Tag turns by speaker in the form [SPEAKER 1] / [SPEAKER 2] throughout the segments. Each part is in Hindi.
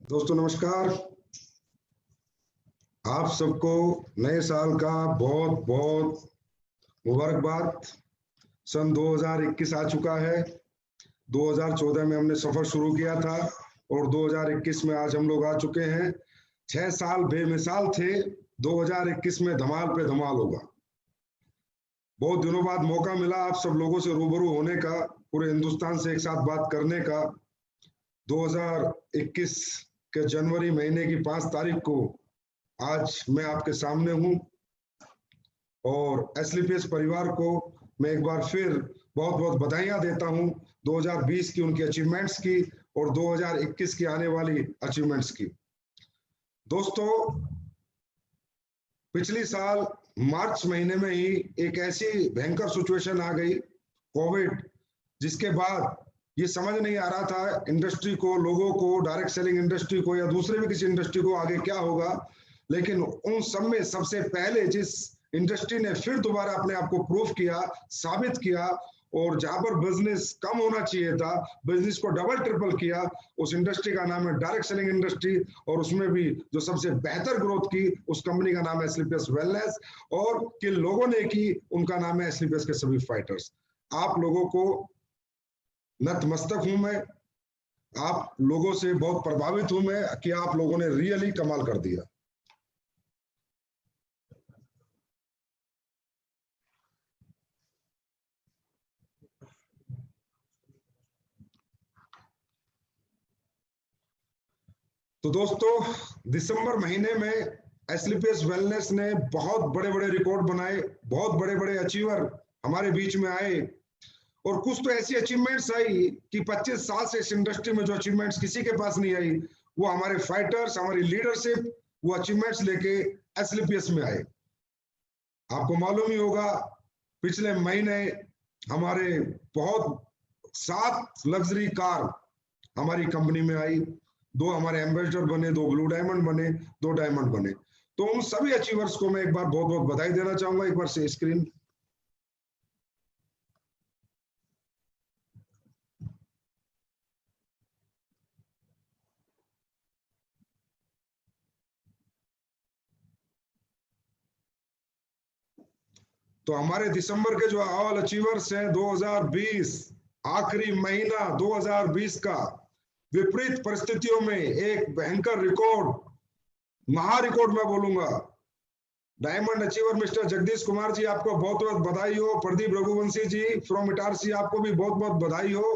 [SPEAKER 1] दोस्तों नमस्कार। आप सबको नए साल का बहुत बहुत मुबारकबाद। सन 2021 आ चुका है। 2014 में हमने सफर शुरू किया था और 2021 में आज हम लोग आ चुके हैं। 6 साल बेमिसाल थे। 2021 में धमाल पे धमाल होगा। बहुत दिनों बाद मौका मिला आप सब लोगों से रूबरू होने का, पूरे हिंदुस्तान से एक साथ बात करने का। 2021 के जनवरी महीने की 5 तारीख को आज मैं आपके सामने हूं और एसलीपीएस परिवार को मैं एक बार फिर बहुत बहुत बधाइयां देता हूं 2020 की उनकी अचीवमेंट्स की और 2021 की आने वाली अचीवमेंट्स की। दोस्तों, पिछली साल मार्च महीने में ही एक ऐसी भयंकर सिचुएशन आ गई, कोविड, जिसके बाद ये समझ नहीं आ रहा था इंडस्ट्री को, लोगों को, डायरेक्ट सेलिंग इंडस्ट्री को या दूसरे भी किसी इंडस्ट्री को आगे क्या होगा। लेकिन उन सब में सबसे पहले जिस इंडस्ट्री ने फिर दोबारा अपने आप को प्रूव किया, साबित किया और जहां पर बिजनेस कम होना चाहिए था बिजनेस को डबल ट्रिपल किया, उस इंडस्ट्री का नाम है डायरेक्ट सेलिंग इंडस्ट्री। और उसमें भी जो सबसे बेहतर ग्रोथ की उस कंपनी का नाम है एसलीपीएस वेलनेस। और किन लोगों ने की उनका नाम है एसलीपीएस के सभी फाइटर्स। आप लोगों को नतमस्तक हूं मैं, आप लोगों से बहुत प्रभावित हूं मैं कि आप लोगों ने रियली कमाल कर दिया। तो दोस्तों, दिसंबर महीने में एसलीपीएस वेलनेस ने बहुत बड़े बड़े रिकॉर्ड बनाए, बहुत बड़े बड़े अचीवर हमारे बीच में आए और कुछ तो ऐसी अचीवमेंट्स आई कि 25 साल से इस इंडस्ट्री में जो अचीवमेंट्स किसी के पास नहीं आई, वो हमारे फाइटर्स, हमारी लीडरशिप वो अचीवमेंट्स लेके एसलीपीएस में आए। आपको मालूम ही होगा, पिछले महीने हमारे बहुत 7 लग्जरी कार हमारी कंपनी में आई। 2 हमारे एम्बेसडर बने, 2 ब्लू डायमंड बने, 2 डायमंड बने। तो उन सभी अचीवर्स को मैं एक बार बहुत बहुत बधाई देना चाहूंगा। एक बार से स्क्रीन। तो हमारे दिसंबर के जो ऑल अचीवर्स हैं 2020 आखिरी महीना 2020 का विपरीत परिस्थितियों में एक भयंकर रिकॉर्ड, महा रिकॉर्ड मैं बोलूंगा। Diamond achiever mister Jagdish Kumar ji, आपको बहुत बहुत बधाई हो। प्रदीप रघुवंशी जी फ्रॉम इटारसी, आपको भी बहुत बहुत बधाई हो।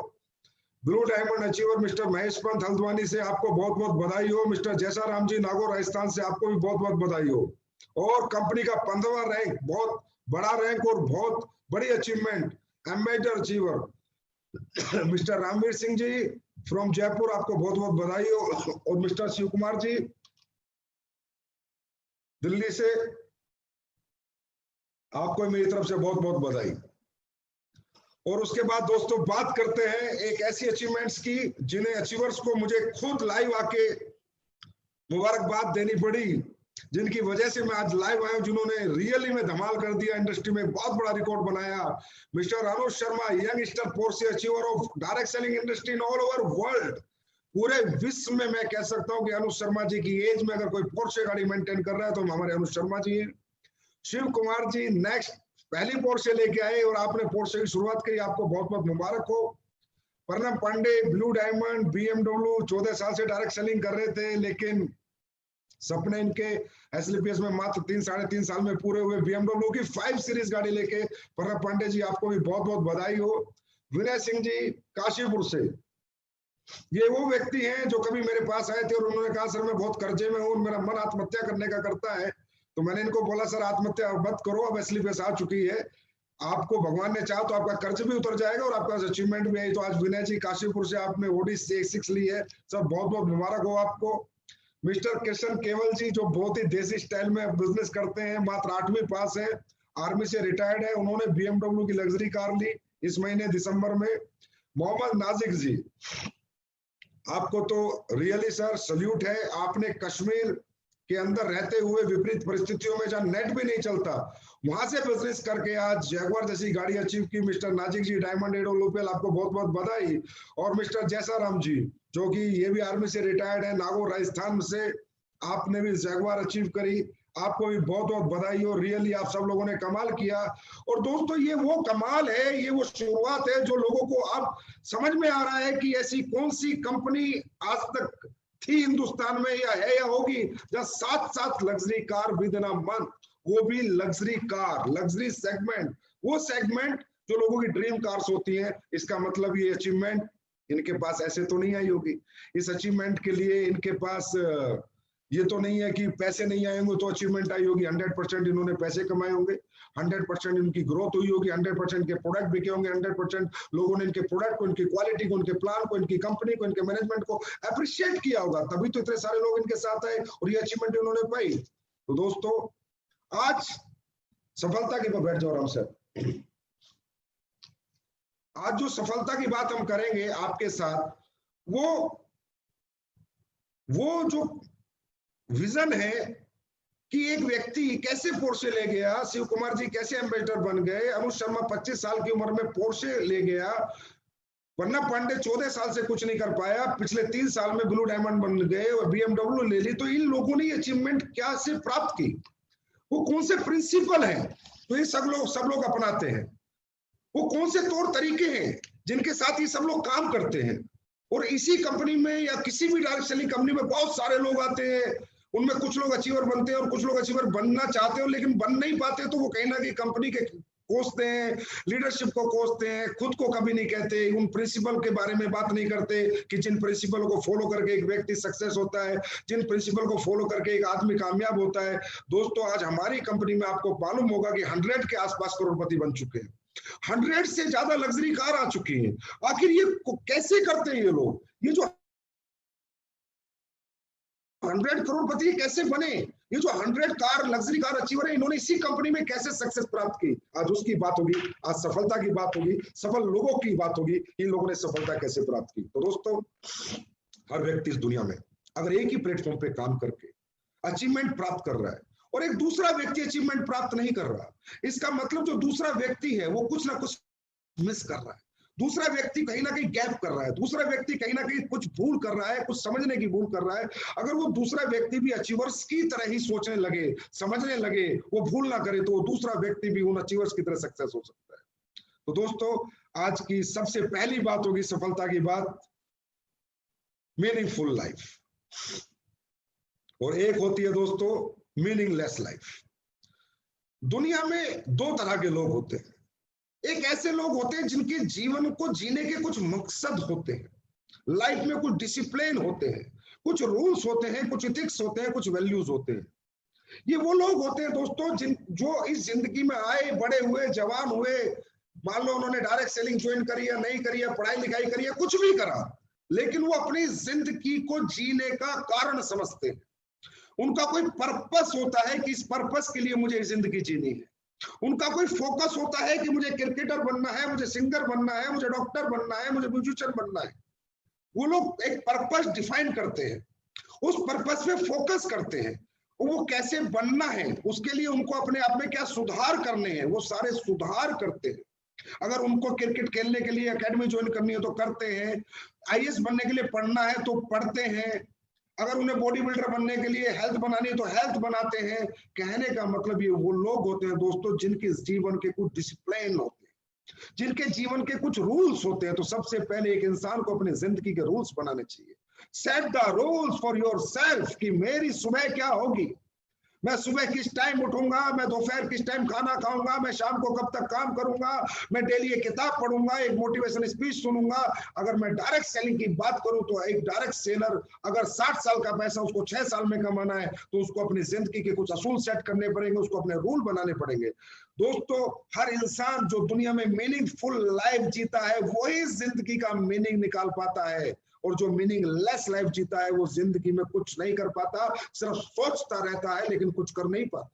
[SPEAKER 1] Blue diamond achiever mister Mahesh Pant Haldwani से आपको बहुत बहुत बधाई हो। मिस्टर जैसा राम जी नागौर राजस्थान से आपको भी बहुत बहुत बधाई हो। और कंपनी का 15वां रैंक, बहुत बड़ा रैंक और बहुत बड़ी achievement, ambassador achiever mister Ramveer Singh ji from Jaipur, आपको बहुत बहुत बधाई हो। और मिस्टर शिव कुमार जी दिल्ली से, आपको मेरी तरफ से बहुत बहुत बधाई। और उसके बाद दोस्तों बात करते हैं एक ऐसी अचीवमेंट्स की जिन्हें अचीवर्स को मुझे खुद लाइव आके मुबारकबाद देनी पड़ी, जिनकी वजह से मैं आज लाइव आया हूं, जिन्होंने रियली में धमाल कर दिया, इंडस्ट्री में बहुत बड़ा रिकॉर्ड बनाया। Mister Anuj Sharma, youngster Porsche achiever of direct selling industry in all over world. पूरे विश्व में मैं कह सकता हूं कि अनुज शर्मा जी की एज में अगर कोई पोर्शे गाड़ी मेंटेन कर रहा है तो हमारे अनुज शर्मा जी हैं। शिव कुमार जी नेक्स्ट पहली पोर्शे लेके आए और आपने पोर्शे की शुरुआत करी, आपको बहुत बहुत मुबारक हो। Pranab Pande blue diamond BMW, 14 साल से डायरेक्ट सेलिंग कर रहे थे, लेकिन सपने इनके एसलीपीएस में मात्र 3-3.5 साल में पूरे हुए। बीएमडब्ल्यू की 5 सीरीज गाड़ी लेके प्रणब पांडे जी, आपको भी बहुत बहुत बधाई हो। विनय सिंह जी काशीपुर से, ये वो व्यक्ति हैं जो कभी मेरे पास आए थे और उन्होंने कहा सर मैं बहुत कर्जे में हूं, मेरा मन आत्महत्या करने का करता है। तो मैंने इनको बोला सर आत्महत्या मत करो, अब एसलीपीएस आ चुकी है, आपको भगवान ने चाहा तो आपका कर्ज भी उतर जाएगा और आपका अचीवमेंट भी है। तो आज विनय जी काशीपुर से आपने ओडी 6 ली है, सर बहुत बहुत मुबारक हो आपको। मिस्टर कृष्ण केवल जी, जो बहुत ही देसी स्टाइल में बिजनेस करते हैं, मात्र 8वीं पास है, आर्मी से रिटायर्ड है, उन्होंने बीएमडब्ल्यू की लग्जरी कार ली इस महीने दिसंबर में। मोहम्मद नाजिक जी, आपको तो रियली सर सल्यूट है, आपने कश्मीर के अंदर रहते हुए विपरीत परिस्थितियों में जहां नेट भी नहीं चलता, वहां से बिजनेस करके आज जैगुआर जैसी गाड़ी अचीव की। मिस्टर नाजिक जी, डायमंड एडोलोपेल, आपको बहुत बहुत बधाई। और मिस्टर जैसाराम जी, जो कि ये भी आर्मी से रिटायर्ड है, नागौर राजस्थान से, आपने भी जैगुआर अचीव करी, आपको भी बहुत बहुत बधाई। और रियली आप सब लोगों ने कमाल किया। और दोस्तों ये वो कमाल है, ये वो शुरुआत है जो लोगों को अब समझ में आ रहा है कि ऐसी कौन सी कंपनी आज तक थी हिंदुस्तान में या है या होगी जहां 7-7 luxury car with in a month, वो भी लग्जरी कार, लग्जरी सेगमेंट, वो सेगमेंट जो लोगों की ड्रीम कार्स होती हैं। इसका मतलब ये अचीवमेंट इनके पास ऐसे तो नहीं आई होगी। इस अचीवमेंट के लिए इनके पास ये तो नहीं है कि पैसे नहीं आएंगे तो अचीवमेंट आई होगी। 100% इन्होंने पैसे कमाए होंगे, 100% इनकी ग्रोथ हुई होगी, 100% के प्रोडक्ट बिके होंगे, 100% लोगों ने इनके प्रोडक्ट को, इनकी क्वालिटी को, इनके प्लान को, इनकी कंपनी को, इनके मैनेजमेंट को अप्रिशिएट किया होगा, तभी तो इतने सारे लोग इनके साथ आए और ये अचीवमेंट इन्होंने पाई। तो दोस्तों आज सफलता की, बैठ जाओ आराम से, आज जो सफलता की बात हम करेंगे आपके साथ, वो जो विजन है कि एक व्यक्ति कैसे पोर्शे ले गया, शिव कुमार जी कैसे एम्बेसडर बन गए, अनुज शर्मा 25 साल की उम्र में पोर्शे ले गया, वरना पांडे 14 साल से कुछ नहीं कर पाया, पिछले 3 साल में ब्लू डायमंड बन गए और BMW ले ली। तो इन लोगों ने अचीवमेंट क्या से प्राप्त की, वो कौन से प्रिंसिपल हैं तो ये सब लोग अपनाते हैं, वो कौन से तौर तरीके हैं जिनके साथ ये सब लोग काम करते हैं। और इसी कंपनी में या किसी भी डायरेक्ट सेलिंग कंपनी में बहुत सारे लोग आते हैं, उनमें कुछ लोग अचीवर बनते हैं और कुछ लोग अचीवर बनना चाहते हो लेकिन बन नहीं पाते, तो वो कहीं ना कहीं कंपनी के कोसते हैं, लीडरशिप को कोसते हैं, खुद को कभी नहीं कहते, उन प्रिंसिपल के बारे में बात नहीं करते कि जिन प्रिंसिपल को फॉलो करके एक व्यक्ति सक्सेस होता है, जिन प्रिंसिपल को फॉलो करके एक आदमी कामयाब होता है। दोस्तों आज हमारी कंपनी में आपको मालूम होगा कि 100 के आसपास करोड़पति बन चुके हैं, 100 से ज्यादा लग्जरी कार आ चुकी है। आखिर ये कैसे करते हैं ये लोग, ये जो 100 करोड़पति कैसे बने, ये जो 100 कार लग्जरी कार अचीवर है, इन्होंने इसी कंपनी में कैसे सक्सेस प्राप्त की, आज उसकी बात होगी, आज सफलता की बात होगी, सफल लोगों की बात होगी, इन लोगों ने सफलता कैसे प्राप्त की। तो दोस्तों हर व्यक्ति इस दुनिया में अगर एक ही प्लेटफॉर्म पे काम करके अचीवमेंट प्राप्त कर रहा है और एक दूसरा व्यक्ति अचीवमेंट प्राप्त नहीं कर रहा, इसका मतलब जो दूसरा व्यक्ति है वो कुछ ना कुछ मिस कर रहा है, दूसरा व्यक्ति कहीं ना कहीं गैप कर रहा है, दूसरा व्यक्ति कहीं ना कहीं कुछ भूल कर रहा है, कुछ समझने की भूल कर रहा है। अगर वो दूसरा व्यक्ति भी अचीवर्स की तरह ही सोचने लगे, समझने लगे, वो भूल ना करे, तो वो दूसरा व्यक्ति भी उन अचीवर्स की तरह सक्सेस हो सकता है। तो दोस्तों आज की सबसे पहली बात होगी सफलता की बात, मीनिंगफुल लाइफ, और एक होती है दोस्तों मीनिंगलेस लाइफ। दुनिया में 2 तरह के लोग होते हैं, एक ऐसे लोग होते हैं जिनके जीवन को जीने के कुछ मकसद होते हैं, लाइफ में कुछ डिसिप्लिन होते हैं, कुछ रूल्स होते हैं, कुछ इथिक्स होते हैं, कुछ वैल्यूज होते हैं। ये वो लोग होते हैं दोस्तों जो इस जिंदगी में आए, बड़े हुए, जवान हुए, मान लो उन्होंने डायरेक्ट सेलिंग ज्वाइन करी या नहीं करी, पढ़ाई लिखाई करी है, कुछ भी करा, लेकिन वो अपनी जिंदगी को जीने का कारण समझते हैं। उनका कोई पर्पस होता है कि इस पर्पस के लिए मुझे जिंदगी जीनी है। उनका कोई फोकस होता है कि मुझे क्रिकेटर बनना है, मुझे सिंगर बनना है, मुझे डॉक्टर बनना है, मुझे म्यूजिशियन बनना है। वो लोग एक पर्पस डिफाइन करते हैं, उस पर्पस पे फोकस करते हैं, वो कैसे बनना है, उसके लिए उनको अपने आप में क्या सुधार करने हैं, वो सारे सुधार करते हैं। अगर उनको क्रिकेट खेलने के लिए एकेडमी ज्वाइन करनी है तो करते हैं, IAS बनने के लिए पढ़ना है तो पढ़ते हैं, अगर उन्हें बॉडी बिल्डर बनने के लिए हेल्थ बनानी है तो हेल्थ बनाते हैं। कहने का मतलब ये वो लोग होते हैं दोस्तों जिनके जीवन के कुछ डिसिप्लिन होते हैं, जिनके जीवन के कुछ रूल्स होते हैं। तो सबसे पहले एक इंसान को अपनी जिंदगी के रूल्स बनाने चाहिए। Set the rules for yourself कि मेरी सुबह क्या होगी, मैं सुबह किस टाइम उठूंगा, मैं दोपहर किस टाइम खाना खाऊंगा, मैं शाम को कब तक काम करूंगा, मैं डेली एक किताब पढ़ूंगा, एक मोटिवेशन स्पीच सुनूंगा। अगर मैं डायरेक्ट सेलिंग की बात करूं तो एक डायरेक्ट सेलर अगर 60 साल का पैसा उसको 6 साल में कमाना है तो उसको अपनी जिंदगी के कुछ असूल सेट करने पड़ेंगे, उसको अपने रूल बनाने पड़ेंगे। दोस्तों हर इंसान जो दुनिया में मीनिंगफुल लाइफ जीता है वही जिंदगी का मीनिंग निकाल पाता है, और जो मीनिंगलेस लाइफ जीता है वो जिंदगी में कुछ नहीं कर पाता, सिर्फ सोचता रहता है लेकिन कुछ कर नहीं पाता।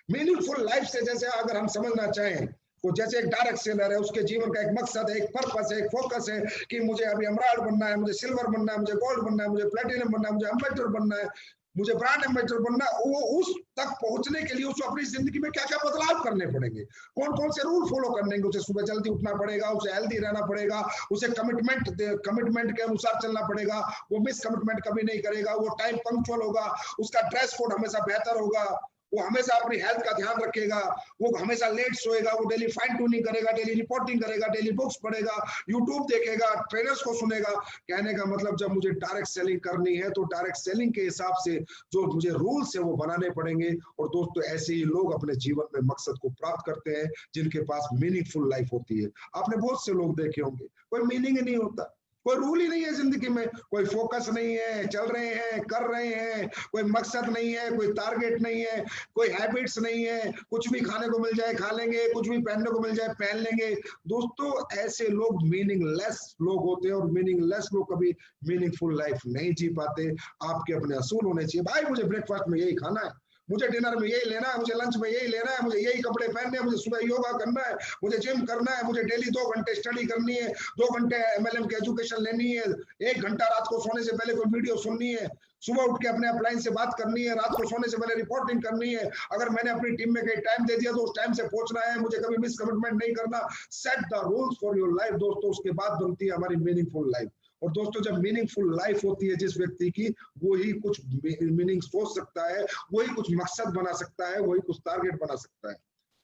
[SPEAKER 1] मीनिंगफुल लाइफ से जैसे अगर हम समझना चाहें तो जैसे एक डायरेक्ट सेलर है, उसके जीवन का एक मकसद है, एक पर्पस है, एक फोकस है कि मुझे अभी एमराल्ड बनना है, मुझे सिल्वर बनना है, मुझे गोल्ड बनना है, मुझे प्लेटिनम बनना है, मुझे एम्बेसडर बनना है। मुझे ब्रांड एम्बेसडर बनना है, वो उस तक पहुंचने के लिए उसको अपनी जिंदगी में क्या क्या बदलाव करने पड़ेंगे, कौन कौन से रूल फॉलो करने हैं। उसे सुबह जल्दी उठना पड़ेगा, उसे हेल्दी रहना पड़ेगा, उसे कमिटमेंट के अनुसार चलना पड़ेगा, वो मिस कमिटमेंट कभी नहीं करेगा, वो टाइम पंक्चुअल होगा, उसका ड्रेस कोड हमेशा बेहतर होगा, वो हमेशा अपनी हेल्थ का ध्यान रखेगा, वो हमेशा लेट सोएगा, वो डेली फाइन ट्यूनिंग करेगा, डेली रिपोर्टिंग करेगा, डेली बुक्स पढ़ेगा, यूट्यूब देखेगा, ट्रेनर्स को सुनेगा। कहने का मतलब जब मुझे डायरेक्ट सेलिंग करनी है तो डायरेक्ट सेलिंग के हिसाब से जो मुझे रूल्स है वो बनाने पड़ेंगे। और दोस्तों ऐसे ही लोग अपने जीवन में मकसद को प्राप्त करते हैं जिनके पास मीनिंगफुल लाइफ होती है। आपने बहुत से लोग देखे होंगे, कोई मीनिंग ही नहीं होता, कोई रूल ही नहीं है जिंदगी में, कोई फोकस नहीं है, चल रहे हैं, कर रहे हैं, कोई मकसद नहीं है, कोई टारगेट नहीं है, कोई हैबिट्स नहीं है, कुछ भी खाने को मिल जाए खा लेंगे, कुछ भी पहनने को मिल जाए पहन लेंगे। दोस्तों ऐसे लोग मीनिंगलेस लोग होते हैं और मीनिंगलेस लोग कभी मीनिंगफुल लाइफ नहीं जी पाते। आपके अपने असूल होने चाहिए, भाई मुझे ब्रेकफास्ट में यही खाना है, मुझे डिनर में यही लेना है, मुझे लंच में यही लेना है, मुझे यही कपड़े पहनने हैं, मुझे सुबह योगा करना है, मुझे जिम करना है, मुझे डेली 2 घंटे स्टडी करनी है, 2 घंटे MLM की एजुकेशन लेनी है, 1 घंटा रात को सोने से पहले कोई वीडियो सुननी है, सुबह उठ के अपने अपलाइन से बात करनी है, रात को सोने से पहले रिपोर्टिंग करनी है, अगर मैंने अपनी टीम में कहीं टाइम दे दिया तो उस टाइम से पहुंचना है, मुझे कभी मिस कमिटमेंट नहीं करना। Set the rules for your life दोस्तों, उसके बाद बनती है हमारी मीनिंगफुल लाइफ। और दोस्तों जब मीनिंगफुल लाइफ होती है जिस व्यक्ति की, वो ही कुछ मीनिंग सोच सकता है, वही कुछ मकसद बना सकता है, वही कुछ टारगेट बना सकता है।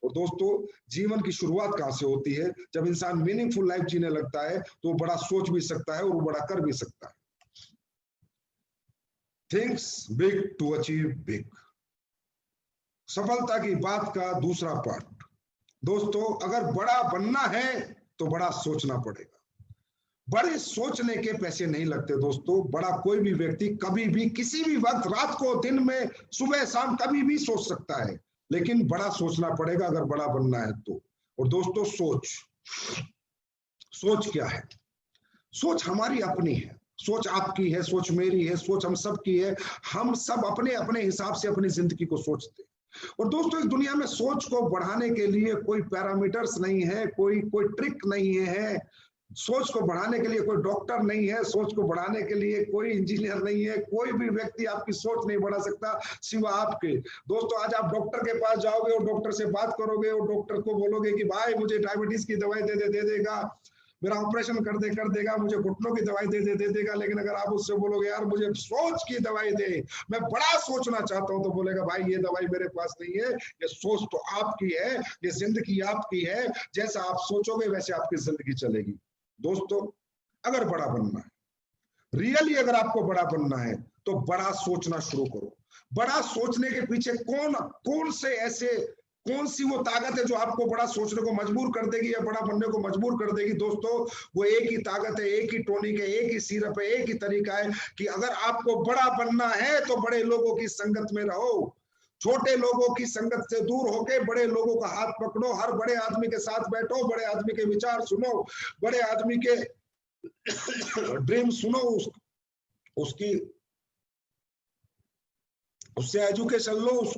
[SPEAKER 1] और दोस्तों जीवन की शुरुआत कहां से होती है, जब इंसान मीनिंगफुल लाइफ जीने लगता है तो वो बड़ा सोच भी सकता है और वो बड़ा कर भी सकता है। Thinks big to achieve big, सफलता की बात का दूसरा पार्ट। दोस्तों अगर बड़ा बनना है तो बड़ा सोचना पड़ेगा। बड़े सोचने के पैसे नहीं लगते दोस्तों। बड़ा कोई भी व्यक्ति कभी भी किसी भी वक्त, रात को दिन में, सुबह शाम, कभी भी सोच सकता है, लेकिन बड़ा सोचना पड़ेगा अगर बड़ा बनना है तो। और दोस्तों सोच क्या है? सोच हमारी अपनी है, सोच आपकी है, सोच मेरी है, सोच हम सब की है। हम सब अपने अपने हिसाब से अपनी जिंदगी को सोचते हैं। और दोस्तों इस दुनिया में सोच को बढ़ाने के लिए कोई पैरामीटर्स नहीं है, कोई ट्रिक नहीं है। सोच को बढ़ाने के लिए कोई डॉक्टर नहीं है, सोच को बढ़ाने के लिए कोई इंजीनियर नहीं है, कोई भी व्यक्ति आपकी सोच नहीं बढ़ा सकता सिवा आपके। दोस्तों आज आप डॉक्टर के पास जाओगे और डॉक्टर से बात करोगे और डॉक्टर को बोलोगे कि भाई मुझे डायबिटीज की दवाई दे देगा, मेरा ऑपरेशन कर देगा, मुझे घुटनों की दवाई दे देगा। लेकिन अगर आप उससे बोलोगे यार मुझे सोच की दवाई दे, मैं बड़ा सोचना चाहता हूं, तो बोलेगा भाई ये दवाई मेरे पास नहीं है, ये सोच तो आपकी है, ये जिंदगी आपकी है, जैसा आप सोचोगे वैसे आपकी जिंदगी चलेगी। दोस्तों अगर बड़ा बनना है, रियली अगर आपको बड़ा बनना है तो बड़ा सोचना शुरू करो। बड़ा सोचने के पीछे कौन सी वो ताकत है जो आपको बड़ा सोचने को मजबूर कर देगी या बड़ा बनने को मजबूर कर देगी? दोस्तों वो एक ही ताकत है, एक ही टॉनिक है, एक ही सिरप है, एक ही तरीका है कि अगर आपको बड़ा बनना है तो बड़े लोगों की संगत में रहो, छोटे लोगों की संगत से दूर होकर बड़े लोगों का हाथ पकड़ो, हर बड़े आदमी के साथ बैठो, बड़े आदमी के विचार सुनो, बड़े आदमी के ड्रीम सुनो, उससे एजुकेशन लो,